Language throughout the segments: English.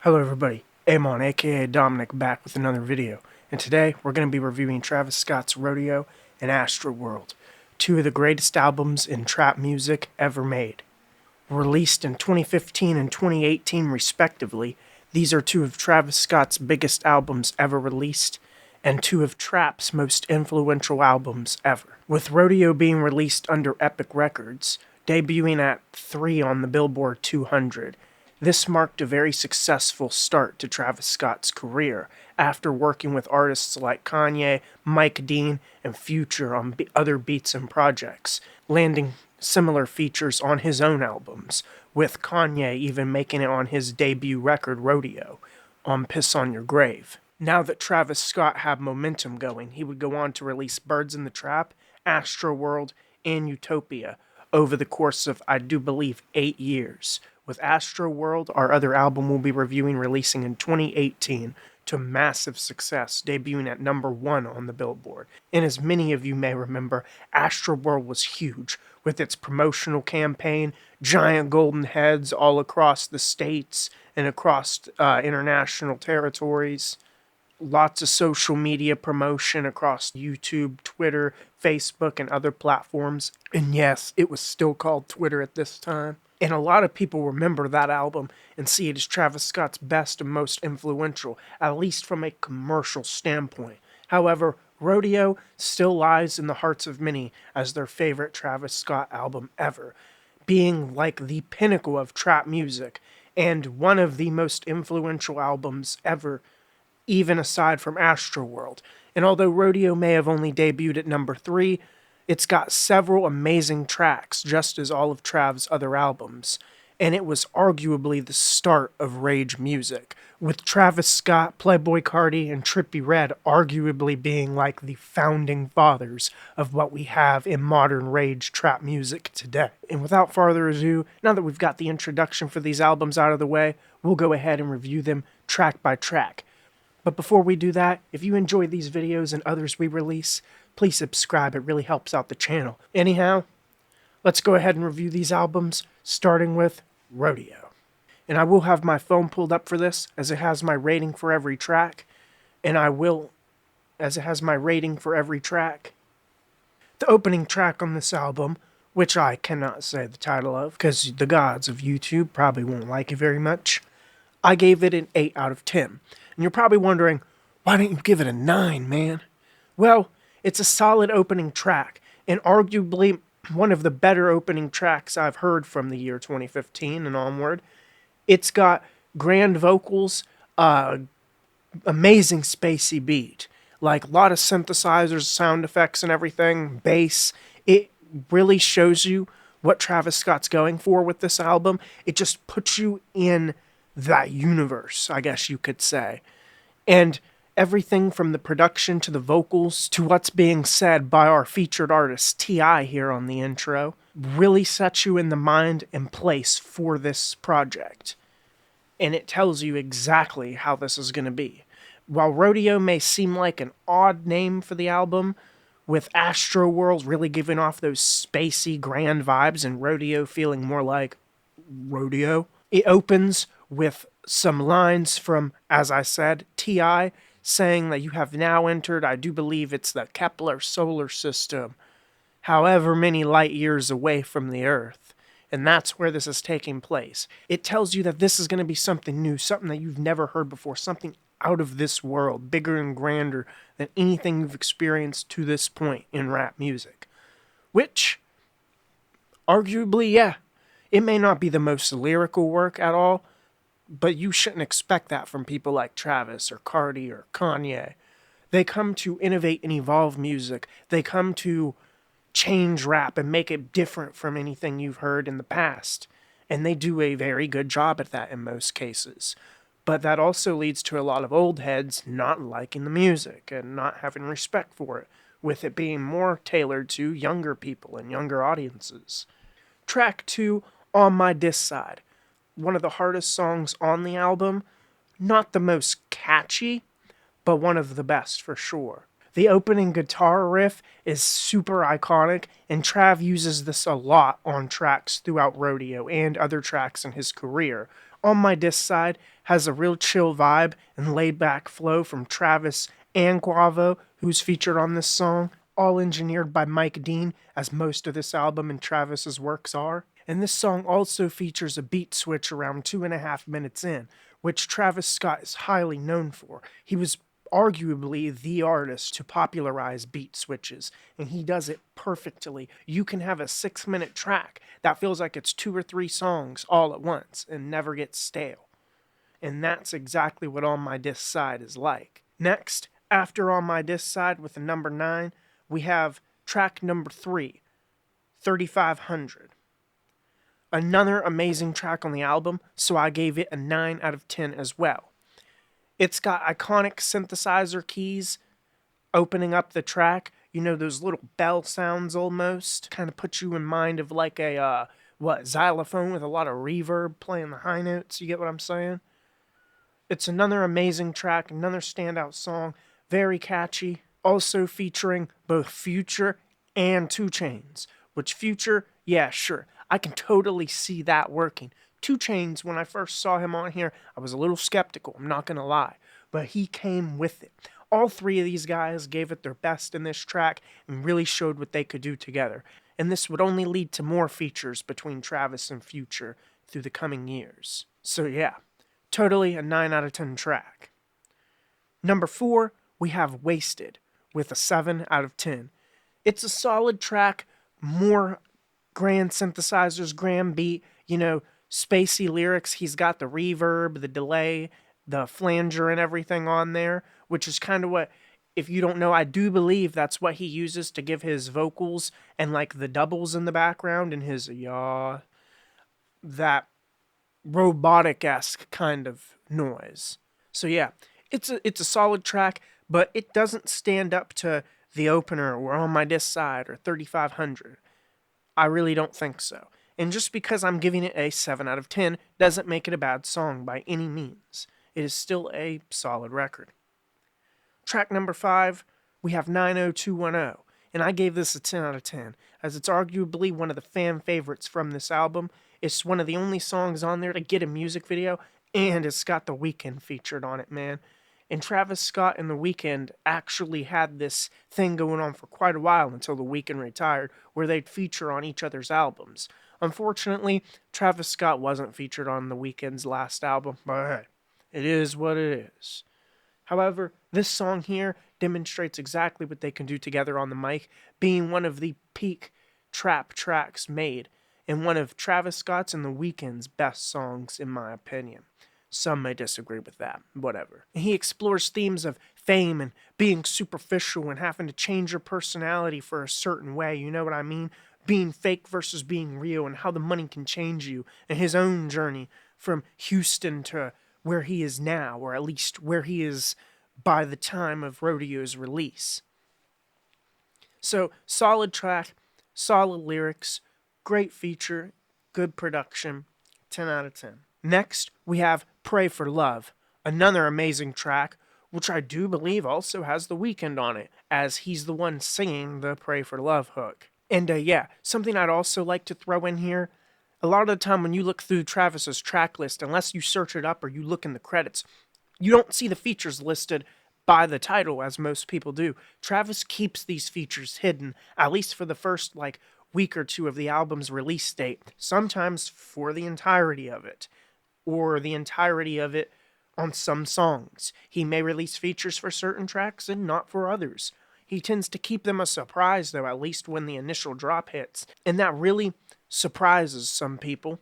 Hello everybody, Amon aka Dominic back with another video, and today we're going to be reviewing Travis Scott's Rodeo and Astroworld, two of the greatest albums in trap music ever made. Released in 2015 and 2018 respectively, these are two of Travis Scott's biggest albums ever released, and two of Trap's most influential albums ever. With Rodeo being released under Epic Records, debuting at 3 on the Billboard 200, this marked a very successful start to Travis Scott's career after working with artists like Kanye, Mike Dean, and Future on other beats and projects, landing similar features on his own albums, with Kanye even making it on his debut record Rodeo on Piss on Your Grave. Now that Travis Scott had momentum going, he would go on to release Birds in the Trap, Astroworld, and Utopia over the course of, I do believe, 8 years, with Astroworld, our other album we'll be reviewing, releasing in 2018 to massive success, debuting at number 1 on the Billboard. And as many of you may remember, Astroworld was huge, with its promotional campaign, giant golden heads all across the states and across international territories. Lots of social media promotion across YouTube, Twitter, Facebook, and other platforms. And yes, it was still called Twitter at this time. And a lot of people remember that album and see it as Travis Scott's best and most influential, at least from a commercial standpoint. However, Rodeo still lies in the hearts of many as their favorite Travis Scott album ever, being like the pinnacle of trap music and one of the most influential albums ever, even aside from Astroworld. And although Rodeo may have only debuted at number 3, it's got several amazing tracks, just as all of Trav's other albums, and it was arguably the start of rage music, with Travis Scott, Playboi Carti, and Trippie Redd arguably being like the founding fathers of what we have in modern rage trap music today. And without further ado, now that we've got the introduction for these albums out of the way, we'll go ahead and review them track by track. But before we do that, if you enjoy these videos and others we release, please subscribe, it really helps out the channel. Anyhow, let's go ahead and review these albums, starting with Rodeo. And I will have my phone pulled up for this, as it has my rating for every track, The opening track on this album, which I cannot say the title of, because the gods of YouTube probably won't like it very much, I gave it an 8 out of 10. And you're probably wondering, why didn't you give it a 9, man? Well, it's a solid opening track, and arguably one of the better opening tracks I've heard from the year 2015 and onward. It's got grand vocals, amazing spacey beat, like a lot of synthesizers, sound effects and everything, bass. It really shows you what Travis Scott's going for with this album. It just puts you in that universe, I guess you could say. And everything from the production to the vocals to what's being said by our featured artist T.I. here on the intro really sets you in the mind and place for this project. And it tells you exactly how this is going to be. While Rodeo may seem like an odd name for the album, with Astroworld really giving off those spacey, grand vibes and Rodeo feeling more like rodeo, it opens with some lines from, as I said, T.I., saying that you have now entered, I do believe it's the Kepler solar system, however many light years away from the Earth. And that's where this is taking place. It tells you that this is going to be something new, something that you've never heard before, something out of this world, bigger and grander than anything you've experienced to this point in rap music. Which, arguably, yeah, it may not be the most lyrical work at all, but you shouldn't expect that from people like Travis or Carti or Kanye. They come to innovate and evolve music. They come to change rap and make it different from anything you've heard in the past. And they do a very good job at that in most cases. But that also leads to a lot of old heads not liking the music and not having respect for it, with it being more tailored to younger people and younger audiences. Track 2, On My Diss Side. One of the hardest songs on the album, not the most catchy, but one of the best for sure. The opening guitar riff is super iconic, and Trav uses this a lot on tracks throughout Rodeo and other tracks in his career, On My Disc side has a real chill vibe and laid back flow from Travis and Quavo, who's featured on this song, all engineered by Mike Dean, as most of this album and Travis's works are. And this song also features a beat switch around 2.5 minutes in, which Travis Scott is highly known for. He was arguably the artist to popularize beat switches, and he does it perfectly. You can have a 6 minute track that feels like it's 2 or 3 songs all at once and never gets stale. And that's exactly what On My Disc side is like. Next, after On My Disc side with the number 9, we have track number 3, 3500. Another amazing track on the album, so I gave it a 9 out of 10 as well. It's got iconic synthesizer keys opening up the track. You know, those little bell sounds almost. Kind of put you in mind of like a, xylophone with a lot of reverb playing the high notes. You get what I'm saying? It's another amazing track, another standout song. Very catchy. Also featuring both Future and 2 Chainz. Which Future, yeah, sure. I can totally see that working. 2 Chainz, when I first saw him on here, I was a little skeptical, I'm not going to lie. But he came with it. All 3 of these guys gave it their best in this track and really showed what they could do together. And this would only lead to more features between Travis and Future through the coming years. So yeah, totally a 9 out of 10 track. Number 4, we have Wasted with a 7 out of 10. It's a solid track, more grand synthesizers, grand beat, you know, spacey lyrics. He's got the reverb, the delay, the flanger and everything on there, which is kind of what, if you don't know, I do believe that's what he uses to give his vocals and like the doubles in the background and his that robotic-esque kind of noise. So yeah, it's a solid track, but it doesn't stand up to the opener or On My Disc side or 3500. I really don't think so. And just because I'm giving it a 7 out of 10 doesn't make it a bad song by any means. It is still a solid record. Track number 5, we have 90210, and I gave this a 10 out of 10, as it's arguably one of the fan favorites from this album. It's one of the only songs on there to get a music video, and it's got The Weeknd featured on it, man. And Travis Scott and The Weeknd actually had this thing going on for quite a while until The Weeknd retired, where they'd feature on each other's albums. Unfortunately, Travis Scott wasn't featured on The Weeknd's last album, but hey, it is what it is. However, this song here demonstrates exactly what they can do together on the mic, being one of the peak trap tracks made, and one of Travis Scott's and The Weeknd's best songs, in my opinion. Some may disagree with that, whatever. He explores themes of fame and being superficial and having to change your personality for a certain way, you know what I mean? Being fake versus being real, and how the money can change you, and his own journey from Houston to where he is now, or at least where he is by the time of Rodeo's release. So, solid track, solid lyrics, great feature, good production, 10 out of 10. Next, we have Pray for Love, another amazing track, which I do believe also has The Weeknd on it, as he's the one singing the Pray for Love hook. And yeah, something I'd also like to throw in here, a lot of the time when you look through Travis's track list, unless you search it up or you look in the credits, you don't see the features listed by the title, as most people do. Travis keeps these features hidden, at least for the first, week or two of the album's release date, sometimes for the entirety of it, or the entirety of it on some songs. He may release features for certain tracks and not for others. He tends to keep them a surprise, though, at least when the initial drop hits, and that really surprises some people,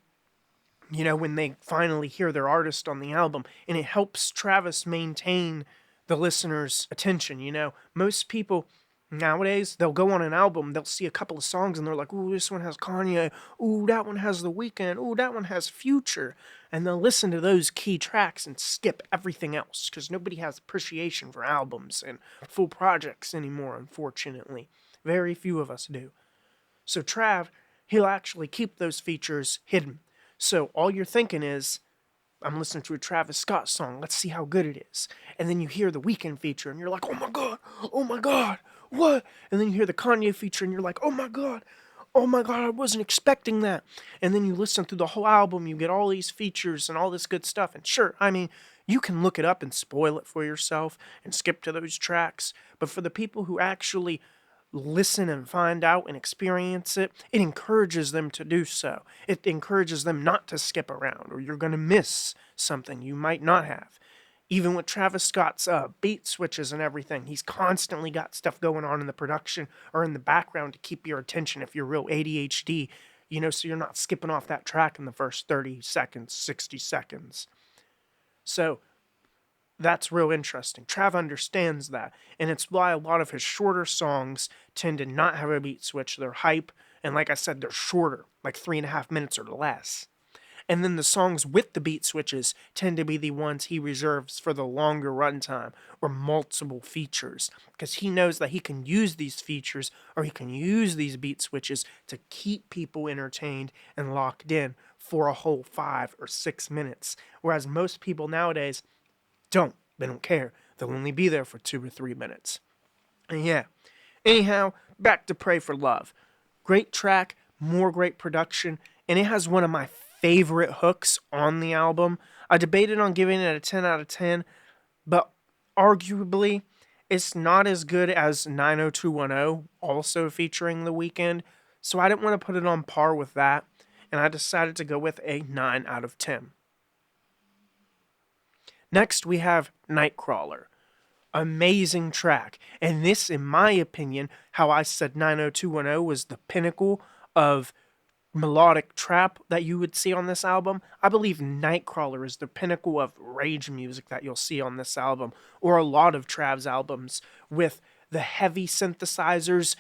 you know, when they finally hear their artist on the album, and it helps Travis maintain the listener's attention, you know. Most people nowadays, they'll go on an album, they'll see a couple of songs, and they're like, ooh, this one has Kanye, ooh, that one has The Weeknd, ooh, that one has Future, and they'll listen to those key tracks and skip everything else, because nobody has appreciation for albums and full projects anymore, unfortunately. Very few of us do. So Trav, he'll actually keep those features hidden. So all you're thinking is, I'm listening to a Travis Scott song, let's see how good it is. And then you hear the Weeknd feature, and you're like, oh my god, what? And then you hear the Kanye feature, and you're like, oh my god, oh my god, I wasn't expecting that. And then you listen through the whole album, you get all these features and all this good stuff. And sure, I mean, you can look it up and spoil it for yourself and skip to those tracks. But for the people who actually listen and find out and experience it, it encourages them to do so. It encourages them not to skip around, or you're going to miss something you might not have. Even with Travis Scott's beat switches and everything, he's constantly got stuff going on in the production or in the background to keep your attention if you're real ADHD, so you're not skipping off that track in the first 30 seconds, 60 seconds. So that's real interesting. Trav understands that, and it's why a lot of his shorter songs tend to not have a beat switch. They're hype, and like I said, they're shorter, like 3.5 minutes or less. And then the songs with the beat switches tend to be the ones he reserves for the longer runtime or multiple features, because he knows that he can use these features or he can use these beat switches to keep people entertained and locked in for a whole 5 or 6 minutes. Whereas most people nowadays don't. They don't care. They'll only be there for 2 or 3 minutes. And yeah. Anyhow, back to Pray for Love. Great track, more great production, and it has one of my favorite hooks on the album. I debated on giving it a 10 out of 10, but arguably it's not as good as 90210, also featuring The Weeknd, so I didn't want to put it on par with that, and I decided to go with a 9 out of 10. Next, we have Nightcrawler. Amazing track. And this, in my opinion, how I said 90210 was the pinnacle of melodic trap that you would see on this album. I believe Nightcrawler is the pinnacle of rage music that you'll see on this album, or a lot of Trav's albums, with the heavy synthesizers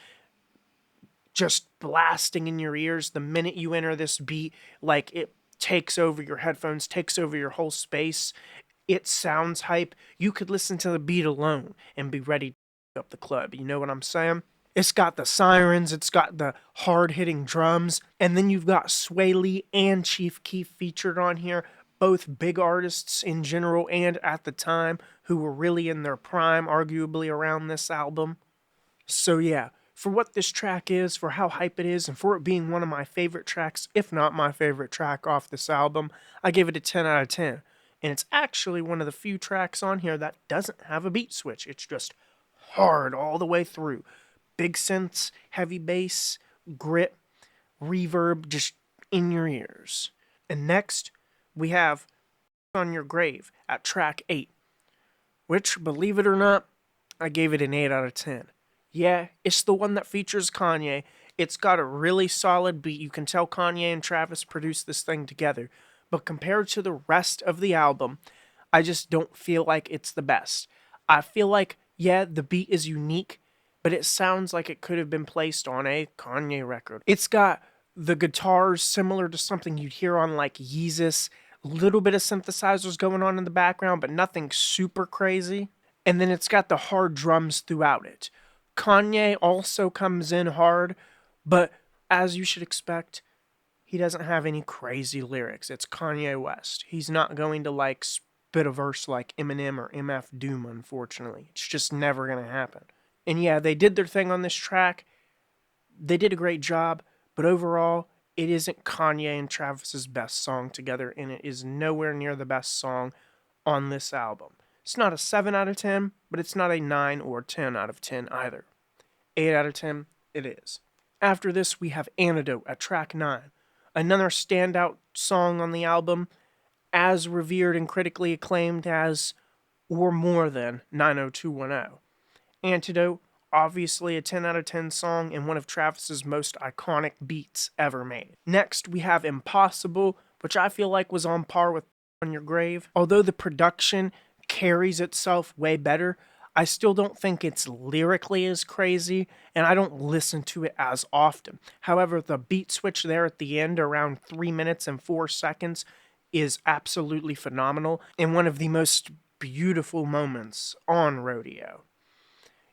just blasting in your ears the minute you enter this beat. Like, it takes over your headphones, takes over your whole space. It sounds hype. You could listen to the beat alone and be ready to up the club. You know what I'm saying? It's got the sirens, it's got the hard-hitting drums, and then you've got Sway Lee and Chief Keef featured on here, both big artists in general and at the time, who were really in their prime, arguably, around this album. So yeah, for what this track is, for how hype it is, and for it being one of my favorite tracks, if not my favorite track off this album, I give it a 10 out of 10. And it's actually one of the few tracks on here that doesn't have a beat switch. It's just hard all the way through. Big synths, heavy bass, grit, reverb just in your ears. And next, we have On Your Grave at track 8, which, believe it or not, I gave it an 8 out of 10. Yeah, it's the one that features Kanye. It's got a really solid beat. You can tell Kanye and Travis produced this thing together. But compared to the rest of the album, I just don't feel like it's the best. I feel like, yeah, the beat is unique, but it sounds like it could have been placed on a Kanye record. It's got the guitars similar to something you'd hear on like Yeezus, a little bit of synthesizers going on in the background, but nothing super crazy. And then it's got the hard drums throughout it. Kanye also comes in hard, but as you should expect, he doesn't have any crazy lyrics. It's Kanye West. He's not going to like spit a verse like Eminem or MF Doom, unfortunately. It's just never going to happen. And yeah, they did their thing on this track. They did a great job, but overall, it isn't Kanye and Travis's best song together, and it is nowhere near the best song on this album. It's not a 7 out of 10, but it's not a 9 or 10 out of 10 either. 8 out of 10, it is. After this, we have Antidote at track 9. Another standout song on the album, as revered and critically acclaimed as, or more than, 90210. Antidote, obviously a 10 out of 10 song and one of Travis's most iconic beats ever made. Next, we have Impossible, which I feel like was on par with On Your Grave. Although the production carries itself way better, I still don't think it's lyrically as crazy, and I don't listen to it as often. However, the beat switch there at the end, around 3 minutes and 4 seconds, is absolutely phenomenal, and one of the most beautiful moments on Rodeo.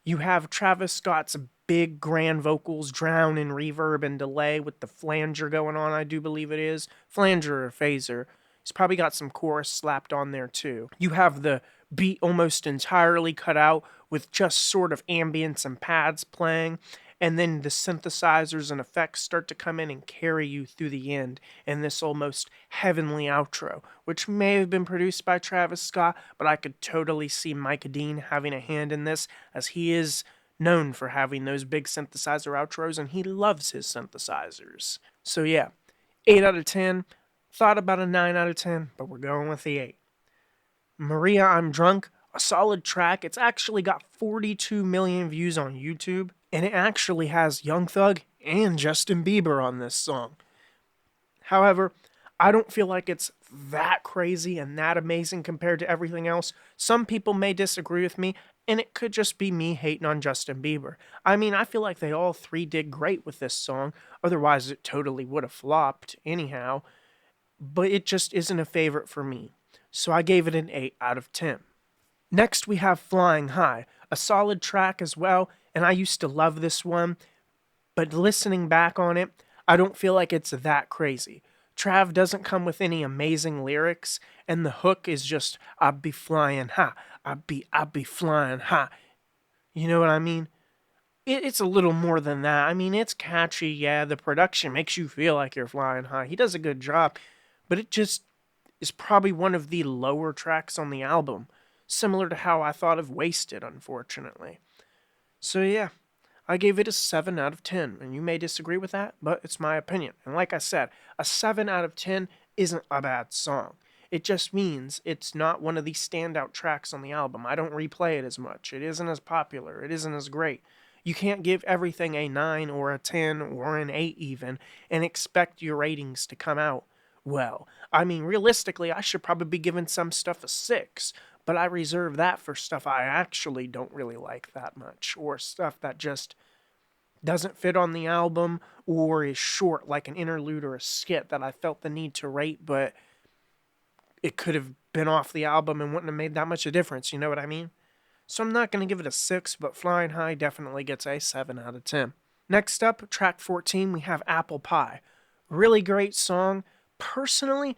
You have Travis Scott's big grand vocals drown in reverb and delay with the flanger going on, I do believe it is. Flanger or phaser. He's probably got some chorus slapped on there too. You have the beat almost entirely cut out with just sort of ambience and pads playing. and then the synthesizers and effects start to come in and carry you through the end in this almost heavenly outro, which may have been produced by Travis Scott, but I could totally see Micah Dean having a hand in this, as he is known for having those big synthesizer outros, and he loves his synthesizers. So yeah, 8 out of 10. Thought about a 9 out of 10, but we're going with the 8. Maria, I'm Drunk, a solid track. It's actually got 42 million views on YouTube, and it actually has Young Thug and Justin Bieber on this song. However, I don't feel like it's that crazy and that amazing compared to everything else. Some people may disagree with me, and it could just be me hating on Justin Bieber. I mean, I feel like they all three did great with this song, otherwise it totally would have flopped anyhow, but it just isn't a favorite for me. So I gave it an 8 out of 10. Next we have Flying High, a solid track as well, and I used to love this one, but listening back on it, I don't feel like it's that crazy. Trav doesn't come with any amazing lyrics, and the hook is just, I be flying high, I be flying high. You know what I mean? It's a little more than that. I mean, it's catchy, yeah, the production makes you feel like you're flying high. He does a good job, but it just is probably one of the lower tracks on the album, similar to how I thought of Wasted, unfortunately. So yeah, I gave it a 7 out of 10, and you may disagree with that, but it's my opinion. And like I said, a 7 out of 10 isn't a bad song. It just means it's not one of the standout tracks on the album. I don't replay it as much. It isn't as popular. It isn't as great. You can't give everything a 9 or a 10 or an 8 even and expect your ratings to come out well. I mean, realistically, I should probably be giving some stuff a 6, but I reserve that for stuff I actually don't really like that much, or stuff that just doesn't fit on the album, or is short like an interlude or a skit that I felt the need to rate, but it could have been off the album and wouldn't have made that much of a difference, you know what I mean? So I'm not going to give it a 6, but Flying High definitely gets a 7 out of 10. Next up, track 14, we have Apple Pie. Really great song. Personally,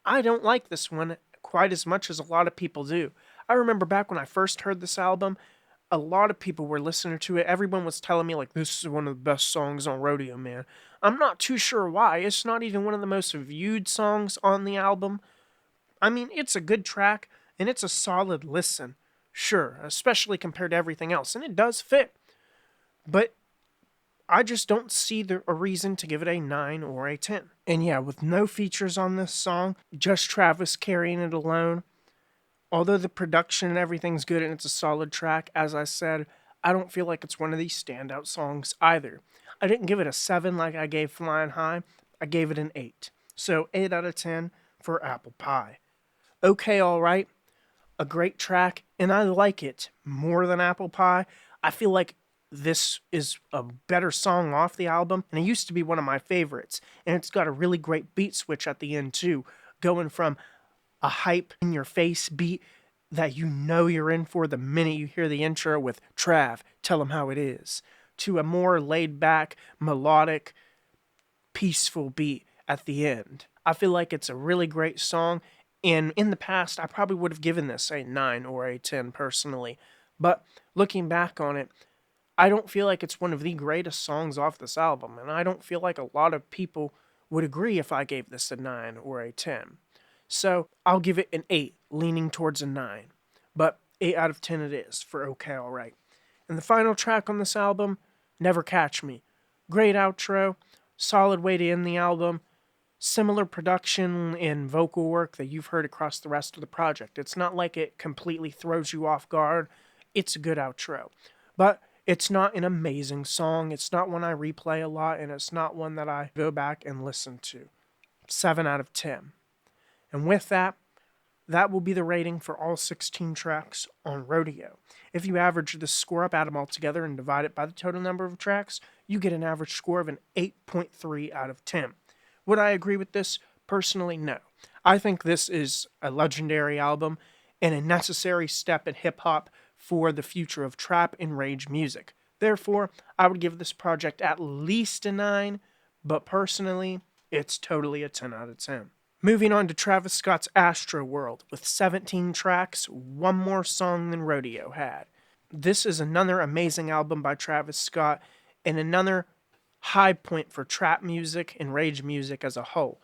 I don't like this one quite as much as a lot of people do. I remember back when I first heard this album, a lot of people were listening to it. Everyone was telling me, like, this is one of the best songs on Rodeo, man. I'm not too sure why. It's not even one of the most viewed songs on the album. I mean, it's a good track, and it's a solid listen. Sure, especially compared to everything else, and it does fit. But I just don't see a reason to give it a 9 or a 10. And yeah, with no features on this song, just Travis carrying it alone, although the production and everything's good and it's a solid track, as I said, I don't feel like it's one of these standout songs either. I didn't give it a 7 like I gave Flying High, I gave it an 8. So 8 out of 10 for Apple Pie. Okay, alright, a great track, and I like it more than Apple Pie. I feel like this is a better song off the album, and it used to be one of my favorites. And it's got a really great beat switch at the end too, going from a hype in your face beat that you know you're in for the minute you hear the intro with Trav, tell him how it is, to a more laid back, melodic, peaceful beat at the end. I feel like it's a really great song, and in the past I probably would have given this a 9 or a 10 personally, but looking back on it, I don't feel like it's one of the greatest songs off this album, and I don't feel like a lot of people would agree if I gave this a 9 or a 10. So I'll give it an 8, leaning towards a 9. But 8 out of 10 it is for Okay Alright. And the final track on this album, Never Catch Me. Great outro, solid way to end the album, similar production and vocal work that you've heard across the rest of the project. It's not like it completely throws you off guard. It's a good outro. But it's not an amazing song. It's not one I replay a lot, and it's not one that I go back and listen to. 7 out of 10. And with that, that will be the rating for all 16 tracks on Rodeo. If you average this score up, add them all together, and divide it by the total number of tracks, you get an average score of an 8.3 out of 10. Would I agree with this? Personally, no. I think this is a legendary album and a necessary step in hip-hop for the future of trap and rage music. Therefore, I would give this project at least a 9, but personally, it's totally a 10 out of 10. Moving on to Travis Scott's Astroworld, with 17 tracks, one more song than Rodeo had. This is another amazing album by Travis Scott, and another high point for trap music and rage music as a whole.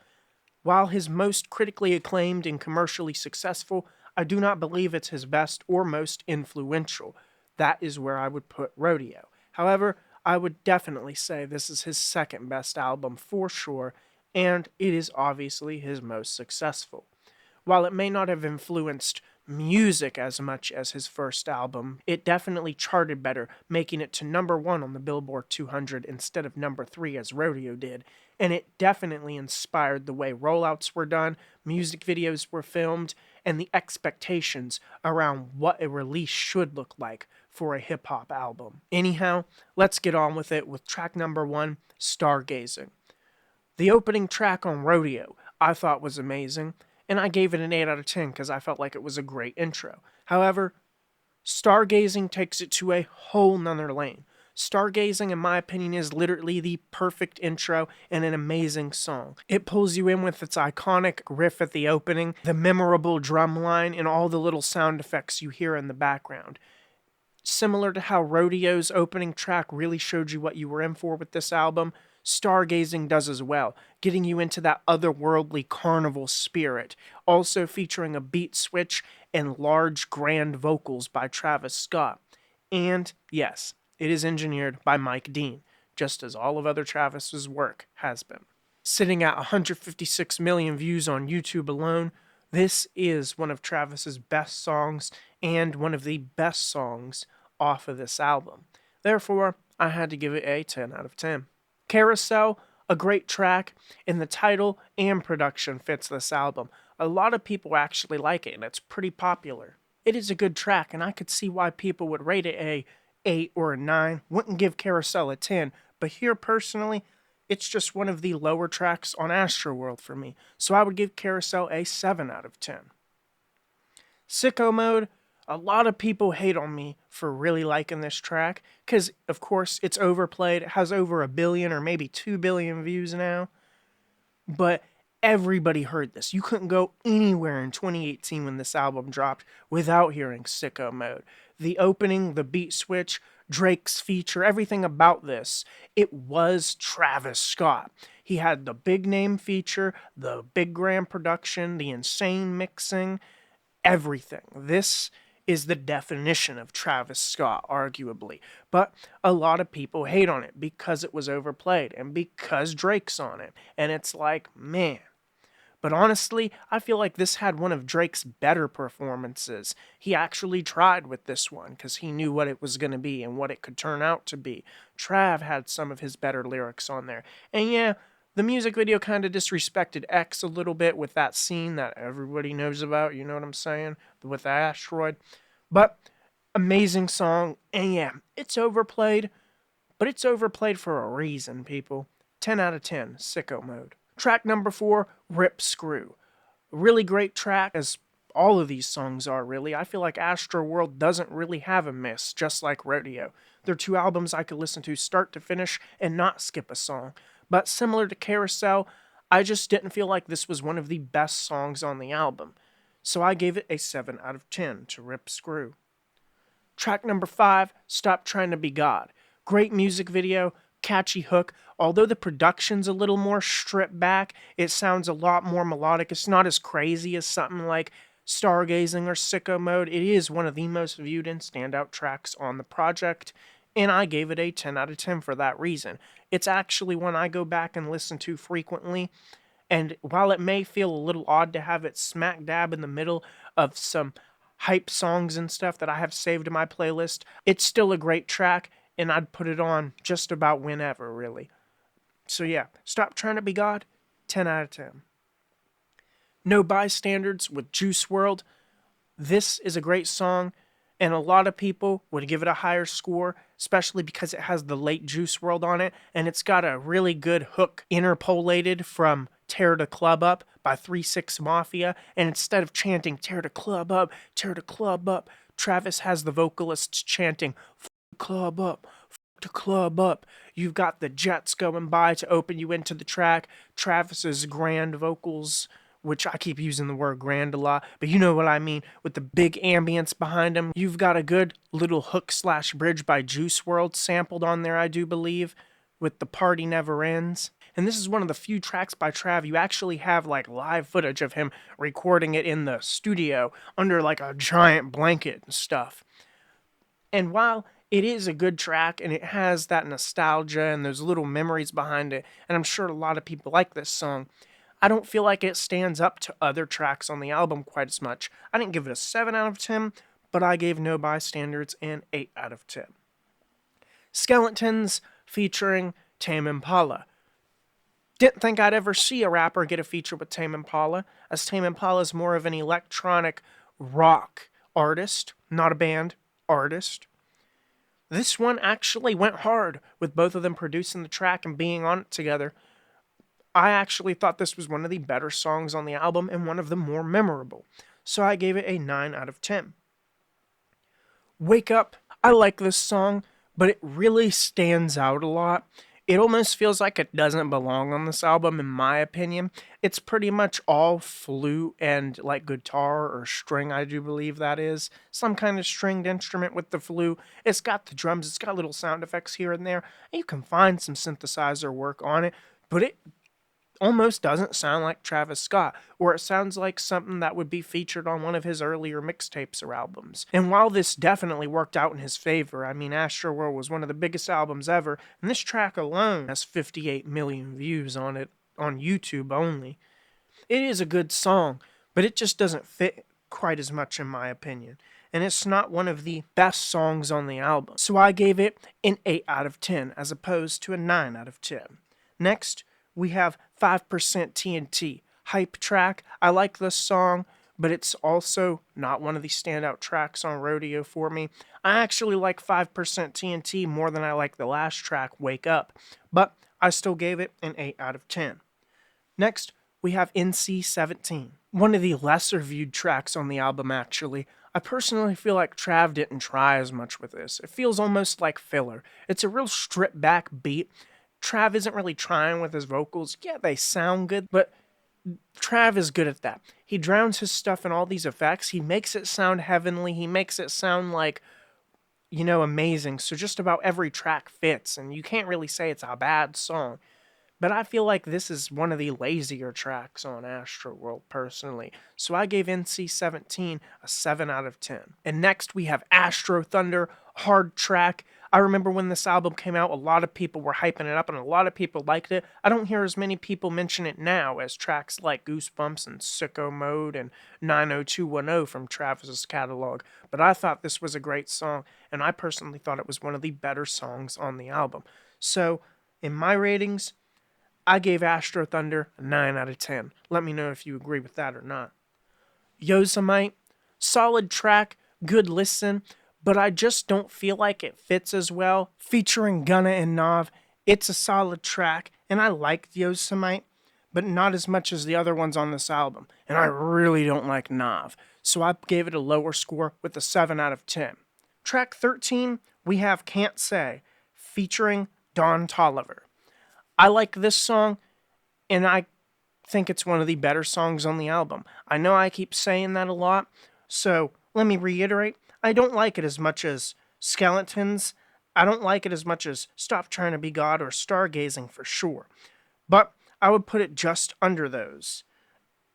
While his most critically acclaimed and commercially successful, I do not believe it's his best or most influential. That is where I would put Rodeo. However, I would definitely say this is his second best album for sure, and it is obviously his most successful. While it may not have influenced music as much as his first album, it definitely charted better, making it to #1 on the Billboard 200 instead of #3 as Rodeo did, and it definitely inspired the way rollouts were done, music videos were filmed, and the expectations around what a release should look like for a hip hop album. Anyhow, let's get on with it with track #1, Stargazing. The opening track on Rodeo I thought was amazing, and I gave it an 8 out of 10 because I felt like it was a great intro. However, Stargazing takes it to a whole nother lane. Stargazing, in my opinion, is literally the perfect intro and an amazing song. It pulls you in with its iconic riff at the opening, the memorable drum line, and all the little sound effects you hear in the background. Similar to how Rodeo's opening track really showed you what you were in for with this album, Stargazing does as well, getting you into that otherworldly carnival spirit, also featuring a beat switch and large grand vocals by Travis Scott. And yes, it is engineered by Mike Dean, just as all of other Travis's work has been. Sitting at 156 million views on YouTube alone, this is one of Travis's best songs and one of the best songs off of this album. Therefore, I had to give it a 10 out of 10. Carousel, a great track, and the title and production fits this album. A lot of people actually like it, and it's pretty popular. It is a good track, and I could see why people would rate it a 8 or a 9. Wouldn't give Carousel a 10, but here personally, it's just one of the lower tracks on Astroworld for me, so I would give Carousel a 7 out of 10. Sicko Mode, a lot of people hate on me for really liking this track, because, of course, it's overplayed. It has over 1 billion or maybe 2 billion views now, but everybody heard this. You couldn't go anywhere in 2018 when this album dropped without hearing Sicko Mode. The opening, the beat switch, Drake's feature, everything about this, it was Travis Scott. He had the big name feature, the big grand production, the insane mixing, everything. This is the definition of Travis Scott, arguably. But a lot of people hate on it because it was overplayed and because Drake's on it. And it's like, man. But honestly, I feel like this had one of Drake's better performances. He actually tried with this one because he knew what it was going to be and what it could turn out to be. Trav had some of his better lyrics on there. And yeah, the music video kind of disrespected X a little bit with that scene that everybody knows about, you know what I'm saying? With the asteroid. But amazing song, and yeah, it's overplayed, but it's overplayed for a reason, people. 10 out of 10, Sicko Mode. Track #4, Rip Screw. Really great track, as all of these songs are, really. I feel like Astroworld doesn't really have a miss, just like Rodeo. They're two albums I could listen to start to finish and not skip a song. But similar to Carousel, I just didn't feel like this was one of the best songs on the album. So I gave it a 7 out of 10 to Rip Screw. Track #5, Stop Trying to Be God. Great music video, catchy hook. Although the production's a little more stripped back, it sounds a lot more melodic. It's not as crazy as something like Stargazing or Sicko Mode. It is one of the most viewed and standout tracks on the project, and I gave it a 10 out of 10 for that reason. It's actually one I go back and listen to frequently, and while it may feel a little odd to have it smack dab in the middle of some hype songs and stuff that I have saved in my playlist, it's still a great track, and I'd put it on just about whenever, really. So yeah, Stop Trying to Be God, 10 out of 10. No Bystanders with Juice WRLD. This is a great song, and a lot of people would give it a higher score, especially because it has the late Juice WRLD on it, and it's got a really good hook interpolated from Tear the Club Up by 3 6 Mafia, and instead of chanting Tear the Club Up, Travis has the vocalists chanting F the club up, F the club up. You've got the jets going by to open you into the track, Travis's grand vocals which I keep using the word grand a lot, but you know what I mean, with the big ambience behind him. You've got a good little hook slash bridge by Juice World sampled on there, I do believe, with The Party Never Ends. And this is one of the few tracks by Trav you actually have like live footage of him recording it in the studio under like a giant blanket and stuff. And while it is a good track and it has that nostalgia and those little memories behind it, and I'm sure a lot of people like this song, I don't feel like it stands up to other tracks on the album quite as much. I didn't give it a 7 out of 10, but I gave No Bystanders an 8 out of 10. Skeletons featuring Tame Impala. Didn't think I'd ever see a rapper get a feature with Tame Impala, as Tame Impala is more of an electronic rock artist, not a band, artist. This one actually went hard with both of them producing the track and being on it together. I actually thought this was one of the better songs on the album and one of the more memorable, so I gave it a 9 out of 10. Wake Up, I like this song, but it really stands out a lot. It almost feels like it doesn't belong on this album, in my opinion. It's pretty much all flute and like guitar or string, I do believe that is. Some kind of stringed instrument with the flute. It's got the drums, it's got little sound effects here and there. And you can find some synthesizer work on it, but it almost doesn't sound like Travis Scott, or it sounds like something that would be featured on one of his earlier mixtapes or albums. And while this definitely worked out in his favor, I mean, Astroworld was one of the biggest albums ever, and this track alone has 58 million views on it, on YouTube only. It is a good song, but it just doesn't fit quite as much in my opinion. And it's not one of the best songs on the album. So I gave it an 8 out of 10 as opposed to a 9 out of 10. Next, we have 5% TNT, hype track. I like this song, but it's also not one of the standout tracks on Rodeo for me. I actually like 5% TNT more than I like the last track, Wake Up, but I still gave it an 8 out of 10. Next, we have NC-17, one of the lesser viewed tracks on the album actually. I personally feel like Trav didn't try as much with this. It feels almost like filler. It's a real stripped back beat. Trav isn't really trying with his vocals. Yeah, they sound good, but Trav is good at that. He drowns his stuff in all these effects. He makes it sound heavenly. He makes it sound like, amazing. So just about every track fits, and you can't really say it's a bad song. But I feel like this is one of the lazier tracks on Astroworld, personally. So I gave NC-17 a 7 out of 10. And next we have Astro Thunder, hard track. I remember when this album came out, a lot of people were hyping it up and a lot of people liked it. I don't hear as many people mention it now as tracks like Goosebumps and Sicko Mode and 90210 from Travis's catalog. But I thought this was a great song, and I personally thought it was one of the better songs on the album. So, in my ratings, I gave Astro Thunder a 9 out of 10. Let me know if you agree with that or not. Yosemite, solid track, good listen, but I just don't feel like it fits as well. Featuring Gunna and Nav, it's a solid track, and I liked Yosemite, but not as much as the other ones on this album, and I really don't like Nav, so I gave it a lower score with a 7 out of 10. Track 13, we have Can't Say, featuring Don Toliver. I like this song, and I think it's one of the better songs on the album. I know I keep saying that a lot, so let me reiterate. I don't like it as much as Skeletons. I don't like it as much as Stop Trying to Be God or Stargazing for sure. But I would put it just under those,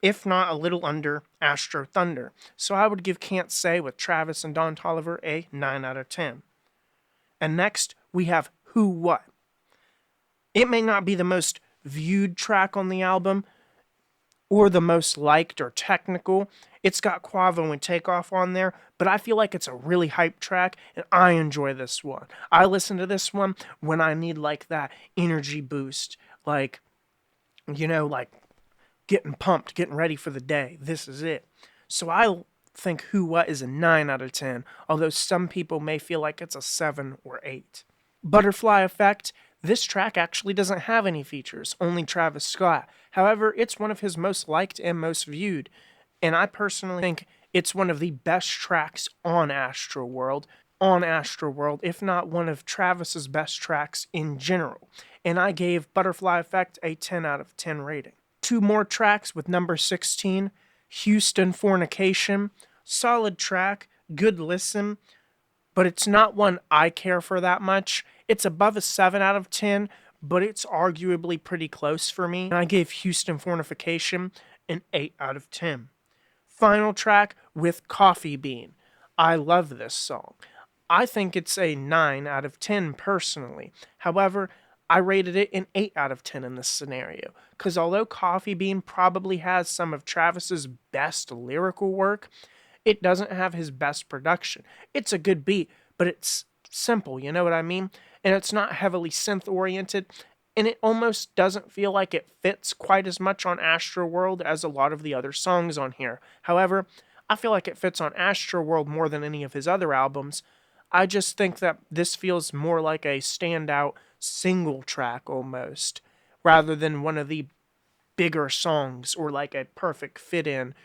if not a little under Astro Thunder. So I would give Can't Say with Travis and Don Toliver a 9 out of 10. And next, we have Who What. It may not be the most viewed track on the album or the most liked or technical. It's got Quavo and Takeoff on there, but I feel like it's a really hype track, and I enjoy this one. I listen to this one when I need like that energy boost, like getting pumped, getting ready for the day. This is it. So I think Who What is a 9 out of 10, although some people may feel like it's a 7 or 8. Butterfly Effect. This track actually doesn't have any features, only Travis Scott. However, it's one of his most liked and most viewed, and I personally think it's one of the best tracks on Astroworld, if not one of Travis's best tracks in general. And I gave Butterfly Effect a 10 out of 10 rating. Two more tracks with number 16, Houston Fornication. Solid track, good listen, but it's not one I care for that much. It's above a 7 out of 10, but it's arguably pretty close for me. I gave Houston Fornication an 8 out of 10. Final track with Coffee Bean. I love this song. I think it's a 9 out of 10 personally. However, I rated it an 8 out of 10 in this scenario, because although Coffee Bean probably has some of Travis's best lyrical work, it doesn't have his best production. It's a good beat, but it's simple, you know what I mean? And it's not heavily synth-oriented, and it almost doesn't feel like it fits quite as much on Astroworld as a lot of the other songs on here. However, I feel like it fits on Astroworld more than any of his other albums. I just think that this feels more like a standout single track almost, rather than one of the bigger songs or like a perfect fit-in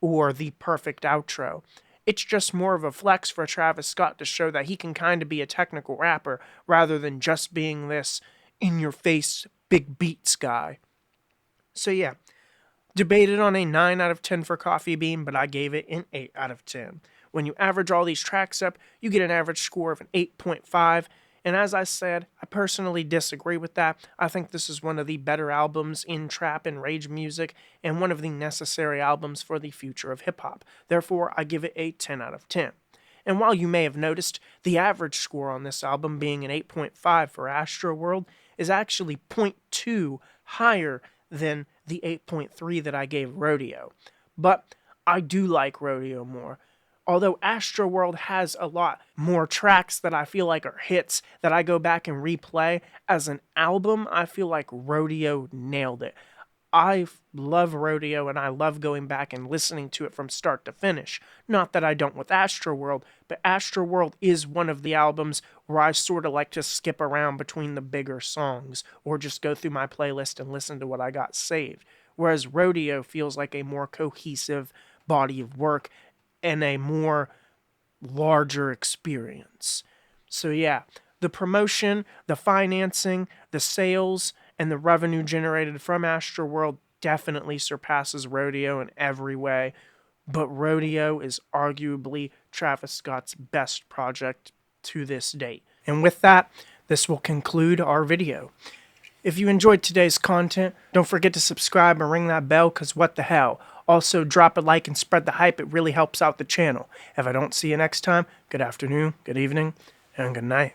or the perfect outro. It's just more of a flex for Travis Scott to show that he can kind of be a technical rapper rather than just being this in-your-face big beats guy. So yeah, debated on a 9 out of 10 for Coffee Bean, but I gave it an 8 out of 10. When you average all these tracks up, you get an average score of an 8.5, and as I said, I personally disagree with that. I think this is one of the better albums in trap and rage music, and one of the necessary albums for the future of hip-hop. Therefore, I give it a 10 out of 10. And while you may have noticed the average score on this album being an 8.5 for Astroworld is actually 0.2 higher than the 8.3 that I gave Rodeo. But I do like Rodeo more. Although Astroworld has a lot more tracks that I feel like are hits that I go back and replay, as an album, I feel like Rodeo nailed it. I love Rodeo, and I love going back and listening to it from start to finish. Not that I don't with Astroworld, but Astroworld is one of the albums where I sort of like to skip around between the bigger songs, or just go through my playlist and listen to what I got saved. Whereas Rodeo feels like a more cohesive body of work, and a more larger experience. So yeah, the promotion, the financing, the sales, and the revenue generated from Astroworld definitely surpasses Rodeo in every way, but Rodeo is arguably Travis Scott's best project to this date. And with that, this will conclude our video. If you enjoyed today's content, don't forget to subscribe and ring that bell, because what the hell. Also, drop a like and spread the hype. It really helps out the channel. If I don't see you next time, good afternoon, good evening, and good night.